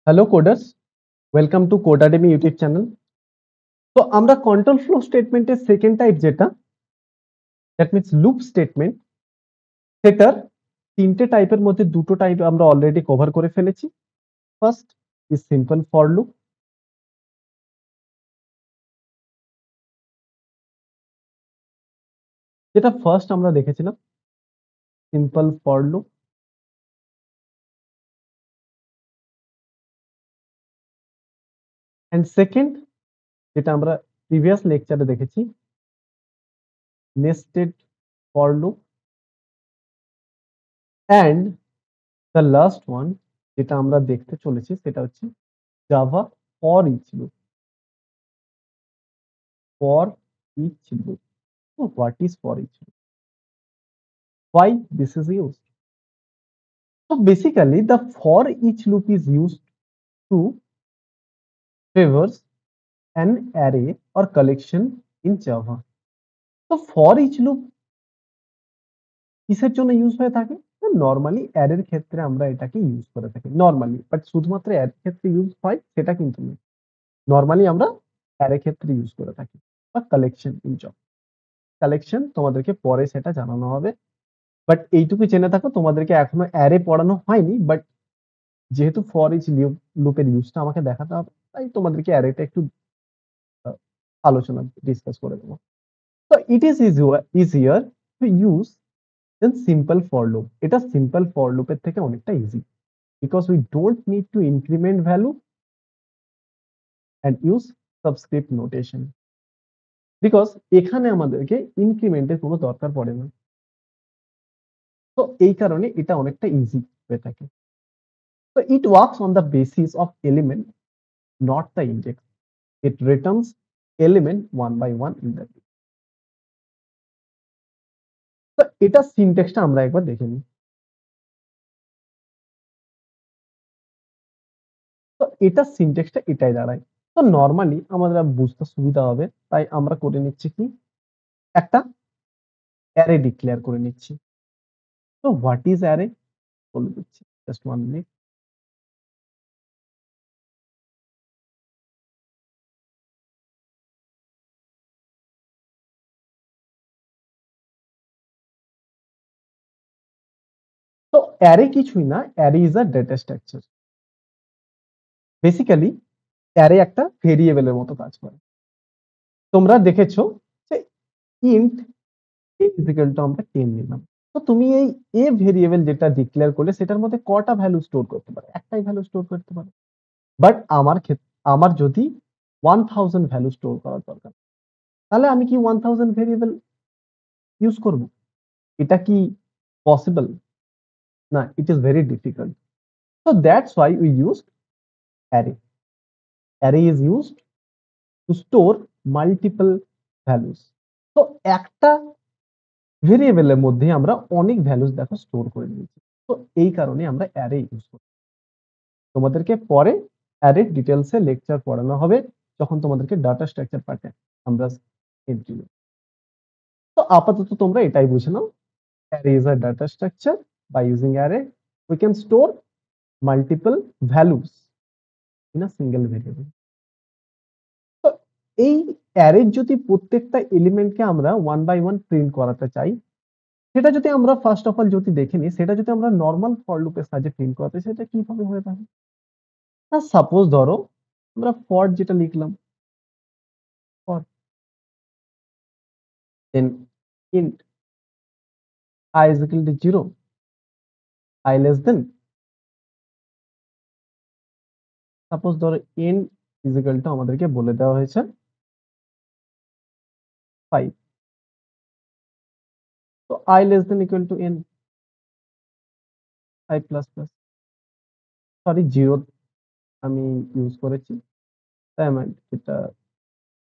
Hello coders, welcome to Codademy YouTube channel. তো আমরা control flow স্টেটমেন্টের সেকেন্ড টাইপ যেটা দ্যাট মিনস লুপ স্টেটমেন্ট, সেটার তিনটে টাইপের মধ্যে দুটো টাইপ আমরা অলরেডি কভার করে ফেলেছি। First is simple for loop, যেটা ফার্স্ট আমরা দেখেছিলাম simple for loop. And second, যেটা আমরা প্রিভিয়াস লেকচারে দেখেছি, nested for loop. And the last one যেটা আমরা দেখতে চলেছি সেটা হচ্ছে Java for each loop. For each loop, what is for each loop, why this is used? So basically the for each loop is used to traverse an array or collection in Java. তো for each loop কিসের জন্য use হয়ে থাকে? Normally অ্যারের ক্ষেত্রে আমরা এটাকে use করে থাকি নরমালি, বাট শুধুমাত্র অ্যারের ক্ষেত্রে ইউজ হয় সেটা কিন্তু নয়। নরমালি আমরা অ্যারে ক্ষেত্রে ইউজ করে থাকি বা কালেকশন ইন Java। কালেকশন তোমাদেরকে পরে সেটা জানানো হবে, বাট এইটুকু জেনে থাকো তোমাদেরকে এখনো অ্যারে পড়ানো হয়নি, বাট যেহেতু ফর ইচ লুপের ইউজটা আমাকে দেখাতে হবে, তাই তোমাদেরকে অ্যারেটা একটু আ আলোচনা ডিসকাস করে দেব। তো it is easier to use then simple for loop. এটা সিম্পল ফর লুপের থেকে অনেকটা easy, because we don't need to increment value and use subscript notation. Because এখানে আমাদেরকে ইনক্রিমেন্টের কোনো দরকার পড়ে না। তো এই কারণে এটা অনেকটা ইজি হয়ে থাকে। তো it works on the basis of element, not the index. It returns element one by one in the. তো এটা সিনট্যাক্সটা আমরা একবার দেখে নিই। তো এটা সিনট্যাক্সটা এটাই দাঁড়ায়। তো নরমালি আমাদের বুঝতে সুবিধা হবে, তাই আমরা করে নিচ্ছি কি, একটা অ্যারে ডিক্লেয়ার করে নিচ্ছি। তো হোয়াট ইজ অ্যারে বলে দিচ্ছি, জাস্ট 1 মিনিট। তো অ্যারে কিছুই না, array is a data structure. Basically array একটা ভেরিয়েবলের মতো কাজ করে। তোমরা দেখেছো যে ইন্ট a ইকুয়াল টু আমরা 10 নিলাম। তো তুমি এই a ভেরিয়েবল যেটা ডিক্লেয়ার করলে সেটার মধ্যে কটা ভ্যালু স্টোর করতে পারো? একটাই ভ্যালু স্টোর করতে পারো। বাট আমার যদি 1000 ভ্যালু স্টোর করার দরকার, তাহলে আমি কি 1000 ভেরিয়েবল ইউজ করব? এটা কি পসিবল? না, it is very difficult. So that's why we used array. Array is used to store multiple values. তো একটা ভেরিয়েবলের মধ্যে আমরা অনেক ভ্যালুস দেখো স্টোর করে নিয়েছি। তো এই কারণে আমরা অ্যারে ইউজ করি। তোমাদেরকে পরে অ্যারে ডিটেইলসে লেকচার পড়ানো হবে যখন তোমাদেরকে ডাটা স্ট্রাকচার পার্টে আমরা এন্ট্রি নেব। তো আপাতত তোমরা এটাই বুঝে নাও, array is a data structure. By using array we can store multiple values in a single variable. তো এই অ্যারের যদি প্রত্যেকটা এলিমেন্টকে আমরা ওয়ান বাই ওয়ান প্রিন্ট করাতে চাই, সেটা যদি আমরা ফার্স্ট অফ অল যদি দেখে নিই, সেটা যদি আমরা নরমাল ফর লুপের সাহায্যে প্রিন্ট করাতে চাই, সেটা কিভাবে হয়ে থাকে? না, সাপোজ ধরো আমরা ফর যেটা লিখলাম, for then int I is equal to 0, I less than, suppose ধরো n is equal to আমাদেরকে বলে দেওয়া হয়েছে 5। তো I less than equal to n, 5 plus plus, sorry 0 আমি ইউজ করেছি, তাই আমার এটা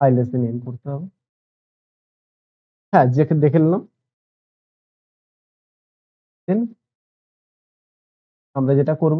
I less than n করতে হবে। হ্যাঁ, যেটা দেখে নিলাম। দেন আমরা যেটা করব,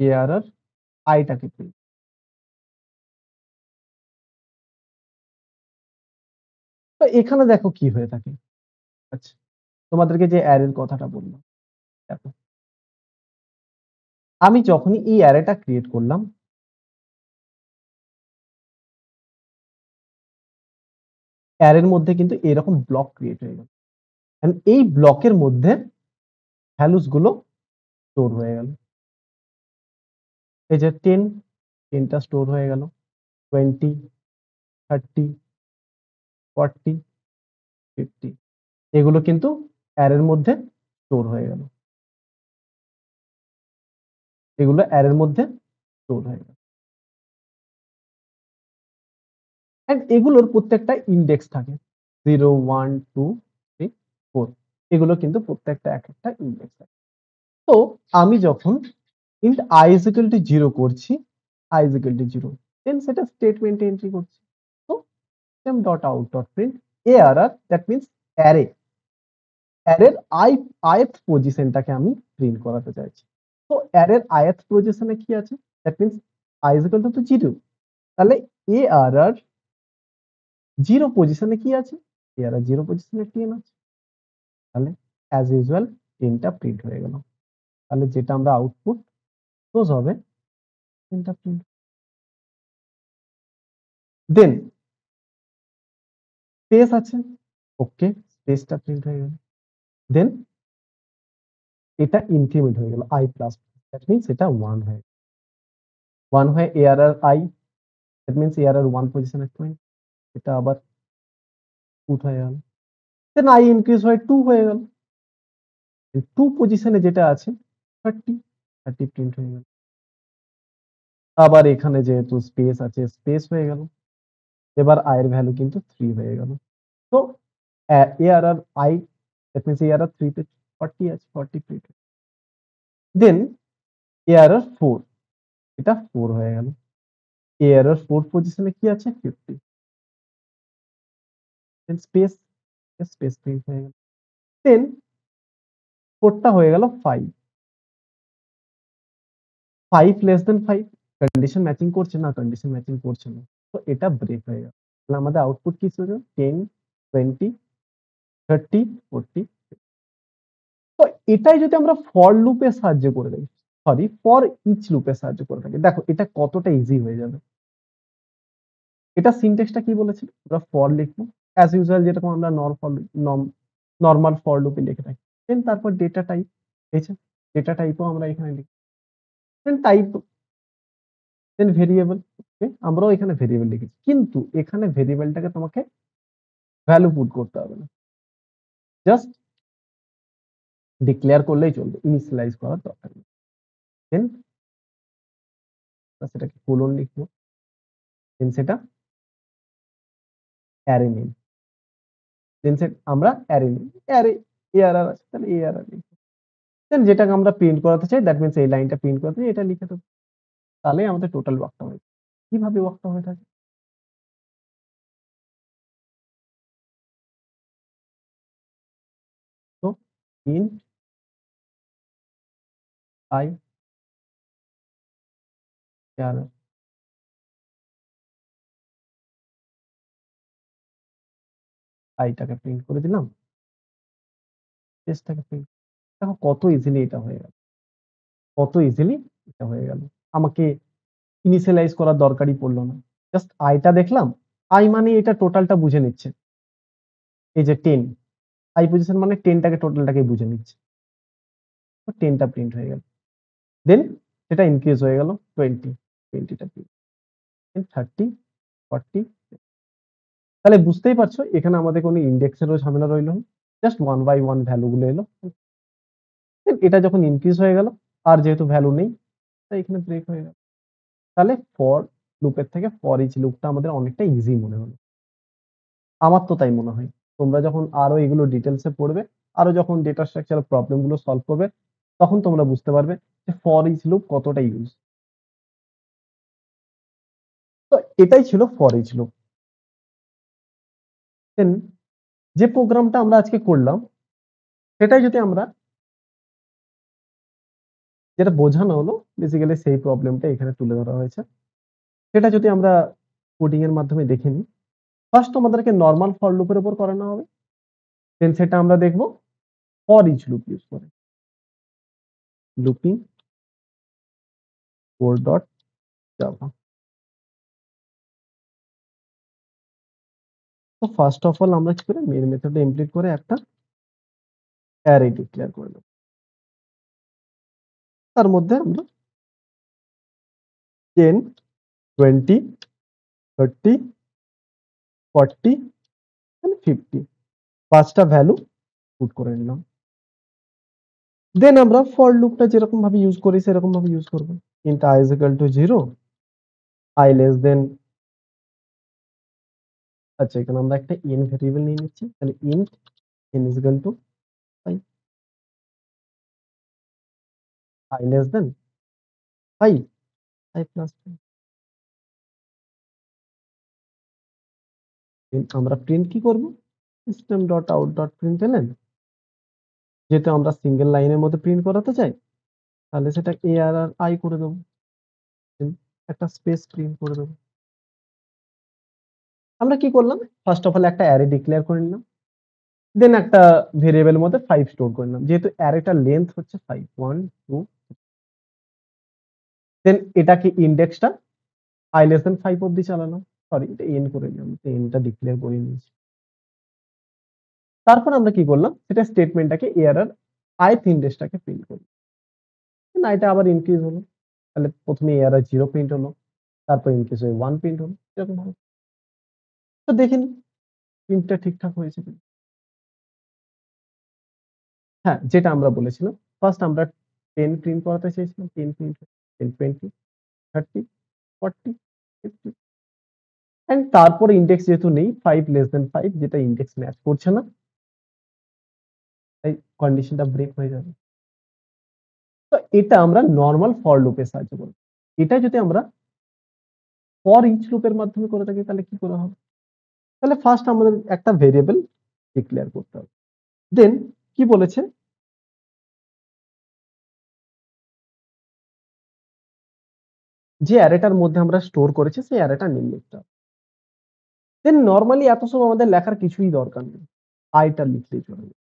arr I টাকে প্রিন্ট। তো এখানে দেখো কি হয়ে থাকে। আচ্ছা, তোমাদেরকে যে অ্যারের কথাটা বললাম, দেখো আমি যখনই এই অ্যারেটা ক্রিয়েট করলাম, অ্যারের মধ্যে কিন্তু এরকম ব্লক ক্রিয়েট হয়ে গেল। এন্ড এই ব্লকের মধ্যে ভ্যালুস গুলো স্টোর হয়ে গেল। এই যে 10 টা স্টোর হয়ে গেল, 20, 30, 40, 50 এগুলো কিন্তু অ্যারের মধ্যে স্টোর হয়ে গেল। এগুলো অ্যারের মধ্যে স্টোর হয়ে গেল। এন্ড এগুলোর প্রত্যেকটা ইনডেক্স থাকে 0, 1, 2, 3, 4 এগুলো কিন্তু প্রত্যেকটা এক একটা ইনডেক্স থাকে। তো আমি যখন int I is equal to 0 করছি, I is equal to 0 দেন সেটা স্টেটমেন্টে এন্ট্রি করছি। তো system dot out dot print arr that means array অ্যারের ith পজিশনটাকে আমি প্রিন্ট করাতে চাইছি। তো অ্যারের ith পজিশনে কি আছে? That means I is equal to 0 তাহলে arr 0 পজিশনে কি আছে? arr 0 পজিশনে 10 আছে। তাহলে অ্যাজ ইউজুয়াল 10 টা প্রিন্ট হয়ে গেল। তাহলে যেটা আমরা আউটপুট শোজ হবে 10 টা প্রিন্ট। দেন স্পেস আছে, ওকে স্পেসটা প্রিন্ট হয়ে গেল। দেন এটা ইনক্রিমেন্ট হয়ে গেল I প্লাস দ্যাট মিন্স এটা 1 হয়ে 1 হয়ে arr I that means arr 1 পজিশনে 20 এটা আবার পুট হয়ে গেল। দেন I ইনক্রিজ হয়ে 2 হয়ে গেল। 2 পজিশনে যেটা আছে 30 30 প্রিন্ট হয়ে গেল। আবার এখানে যেহেতু স্পেস আছে স্পেস হয়ে গেল। এবার I এর ভ্যালু কিন্তু 3 হয়ে গেল। তো arr I that means arr 3 তে 40 আছে 40 প্রিন্ট। দেন arr 4 এটা 4 হয়ে গেল। arr 4 পজিশনে কি আছে 50 দেন স্পেস স্পেস প্রিন্ট হয়ে গেল। দেন 4 টা হয়ে গেল 5 5 লেস দেন 5 কন্ডিশন ম্যাচিং করছে না, কন্ডিশন ম্যাচিং করছে না। তো এটা ব্রেক হয়ে গেল। তাহলে আমাদের আউটপুট কি ছিল? 10, 20, 30, 40 তো এটাই যদি আমরা ফর লুপের সাহায্যে করে দেই, সরি ফর ইচ লুপের সাহায্যে করে থাকি, দেখো এটা কতটা ইজি হয়ে যাবে। এটা সিনট্যাক্সটা কি বলেছি? আমরা ফর লিখবো অ্যাজ ইউজুয়াল যেরকম আমরা নরমাল ফর লুপে লিখে থাকি। দেন তারপর ডেটা টাইপ, এই যে ডেটা টাইপও আমরা এখানে লিখি। দেন টাইপ, দেন ভেরিয়েবল, ওকে আমরাও এখানে ভেরিয়েবল লিখেছি। কিন্তু এখানে ভেরিয়েবলটাকে তোমাকে ভ্যালু পুট করতে হবে না, জাস্ট ডিক্লেয়ার করলেই চলবে, ইনিশিয়ালাইজ করার দরকার নেই। দেন সেটাকে কোলন লিখবো, দেন সেটা অ্যারে নেম, দেন সেট আমরা অ্যারে নেম অ্যারে এআরআর আছে তাহলে এআরআর লিখবো। দেন যেটাকে আমরা প্রিন্ট করাতে চাই দ্যাট মিন্স এই লাইনটা প্রিন্ট করাতে চাই এটা লিখে দেবো। তাহলেই আমাদের টোটাল ওয়ার্কটা হয়ে যাবে। কিভাবে ওয়ার্কটা হয়ে থাকে? তো ইন্ট আই এআরআর আইটাকে প্রিন্ট করে দিলাম, টেস্টটাকে প্রিন্ট, দেখো কত ইজিলি এটা হয়ে গেল, কত ইজিলি এটা হয়ে গেল। আমাকে ইনিশিয়ালাইজ করার দরকারই পড়লো না, জাস্ট আইটা দেখলাম, আই মানে এটা টোটালটা বুঝে নিচ্ছে। এই যে 10 আই পজিশন মানে 10টাকে টোটালটাকে বুঝে নিচ্ছে। তো 10টা প্রিন্ট হয়ে গেল। দেন সেটা ইনক্রিজ হয়ে গেল 20, 20টা প্রিন্ট, দেন 30, 40। তাহলে বুঝতেই পারছো এখানে আমাদের কোনো ইন্ডেক্সেরও ঝামেলা রইল না, just one by one value গুলো এলো। Then এটা যখন ইনক্রিজ হয়ে গেল, আর যেহেতু ভ্যালু নেই তাই এখানে ব্রেক হয়ে গেল। তাহলে ফর লুপের থেকে ফর ইচ লুপটা আমাদের অনেকটা ইজি মনে হলো। আমার তো তাই মনে হয়। তোমরা যখন আরো এগুলো ডিটেইলসে পড়বে, আরো যখন ডেটা স্ট্রাকচার প্রবলেম গুলো সলভ করবে, তখন তোমরা বুঝতে পারবে যে ফর ইচ লুপ কতটা ইউজ। তো এটাই ছিল ফর ইচ লুপ। দেন যে প্রোগ্রামটা আমরা আজকে করলাম সেটাই যদি আমরা, যেটা বোঝানো হলো বেসিক্যালি সেই প্রবলেমটা এখানে তুলে ধরা হয়েছে, সেটা যদি আমরা কোডিং এর মাধ্যমে দেখে নিই। ফার্স্ট তোমাদেরকে নরমাল ফর লুপের উপর করানো হবে, দেন সেটা আমরা দেখব ফর ইচ লুপ ইউজ করে, লুপিং core.java। তো ফার্স্ট অফ অল আমরা কি করি, মেইন মেথডে ইমপ্লিট করে একটা অ্যারে ডিক্লেয়ার করে দেব। তার মধ্যে আমরা 10, 20, 30, 40 and 50 পাঁচটা ভ্যালু পুট করে নিলাম। দেন আমরা ফর লুপটা যেরকম ভাবে ইউজ করি সেরকম ভাবে ইউজ করব। int i is equal to 0, i less than, আচ্ছা এখানে আমরা একটা n ভেরিয়েবল নিয়ে নিচ্ছি, তাহলে int n is equal to i, i less than i, i plus 5। আমরা প্রিন্ট কি করব, সিস্টেম ডট আউট ডট প্রিন্টএলএন, যেটা আমরা সিঙ্গেল লাইনের মধ্যে প্রিন্ট করাতে চাই তাহলে সেটা a আর i করে দেবো, একটা স্পেস প্রিন্ট করে দেবো। আমরা কি করলাম, ফার্স্ট অফ অল একটা অ্যারে ডিক্লেয়ার করে নিলাম, দেন একটা ভেরিয়েবলের মধ্যে 5 স্টোর করে নিলাম, যেহেতু অ্যারেটার লেন্থ হচ্ছে 5, 1 2, দেন এটাকে ইন্ডেক্সটা i less than 5 অবধি চালালাম, সরি এটা n করে নিলাম, nটা ডিক্লেয়ার করে নিয়েছি। তারপর আমরা কি করলাম, সেটা স্টেটমেন্টটাকে এর ith ইন্ডেক্সটাকে প্রিন্ট করলাম, না এটা আবার ইনক্রিজ হলো, তাহলে প্রথমে এর 0 প্রিন্ট হলো, তারপর ইনক্রিজ হয়ে 1 প্রিন্ট হলো, এরকম ভাবে। তো দেখেন প্রিন্টটা ঠিকঠাক হয়েছে কিনা। হ্যাঁ, যেটা আমরা বলেছিলাম ফার্স্ট আমরা 10 প্রিন্ট করাতে চেয়েছিলাম, 10 প্রিন্ট, 10, 20, 30, 40, 50 এন্ড তারপরে ইনডেক্স যেহেতু নেই 5 লেস দেন 5, যেটা ইনডেক্স ম্যাচ করছে না, তাই কন্ডিশনটা ব্রেক হয়ে যাবে। তো এটা আমরা নরমাল ফর লুপের সাহায্যে করব। এটা যদি আমরা ফর ইচ লুপের মাধ্যমে করে থাকি তাহলে কি করে হবে, তাহলে ফার্স্ট আমাদের একটা ভেরিয়েবল ডিক্লেয়ার করতে হবে। দেন কি বলেছে, যে অ্যারেটার মধ্যে আমরা স্টোর করেছি সেই অ্যারেটা নেম লিখতে হবে। দেন নরমালি এত সব আমাদের লেখার কিছুই দরকার নেই, আইটা লিখলেই চলবে,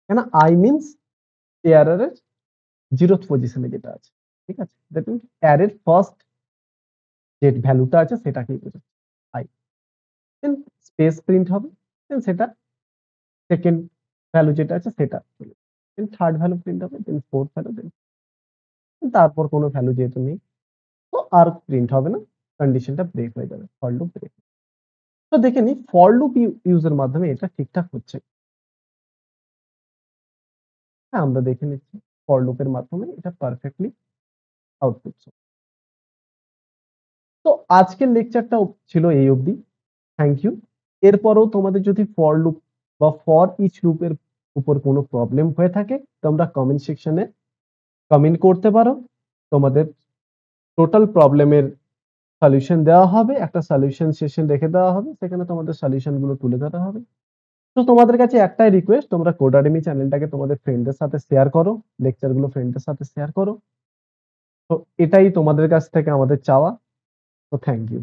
কেন আই মিন্স এর 0th পজিশনে যেটা আছে, ঠিক আছে, দ্যাট মিন্স অ্যারের ফার্স্ট যে ভ্যালুটা আছে সেটাকেই বোঝাচ্ছে আই। দেন স্পেস প্রিন্ট হবে, দেন সেটা সেকেন্ড ভ্যালু যেটা আছে সেটা চলে, দেন থার্ড ভ্যালু প্রিন্ট হবে, দেন ফোর্থ ভ্যালু, দেন তারপর কোনো ভ্যালু যেহেতু নেই তো আর প্রিন্ট হবে না, কন্ডিশনটা ব্রেক হয়ে যাবে, ফর লুপ ব্রেক। তো দেখে নি ফর লুপ ইউজের মাধ্যমে এটা ঠিকঠাক হচ্ছে। হ্যাঁ আমরা দেখে নিচ্ছি ফর লুপের মাধ্যমে এটা পারফেক্টলি আউটপুট। তো আজকের লেকচারটা ছিল এই অবধি, থ্যাংক ইউ। এরপরও তোমাদের যদি ফর লুপ বা ফর ইচ লুপের উপর কোনো প্রবলেম হয়ে থাকে তোমরা কমেন্ট সেকশনে কমেন্ট করতে পারো, তোমাদের টোটাল প্রবলেমের সলিউশন দেওয়া হবে, একটা সলিউশন সেশন রেখে দেওয়া হবে, সেখানে তোমাদের সলিউশন গুলো তুলে ধরা হবে। তো তোমাদের কাছে একটাই রিকোয়েস্ট, তোমরা কোডাডেমি চ্যানেলটাকে তোমাদের ফ্রেন্ডদের সাথে শেয়ার করো, লেকচার গুলো ফ্রেন্ডদের সাথে শেয়ার করো। তো এটাই তোমাদের কাছ থেকে আমাদের চাওয়া। তো থ্যাংক ইউ।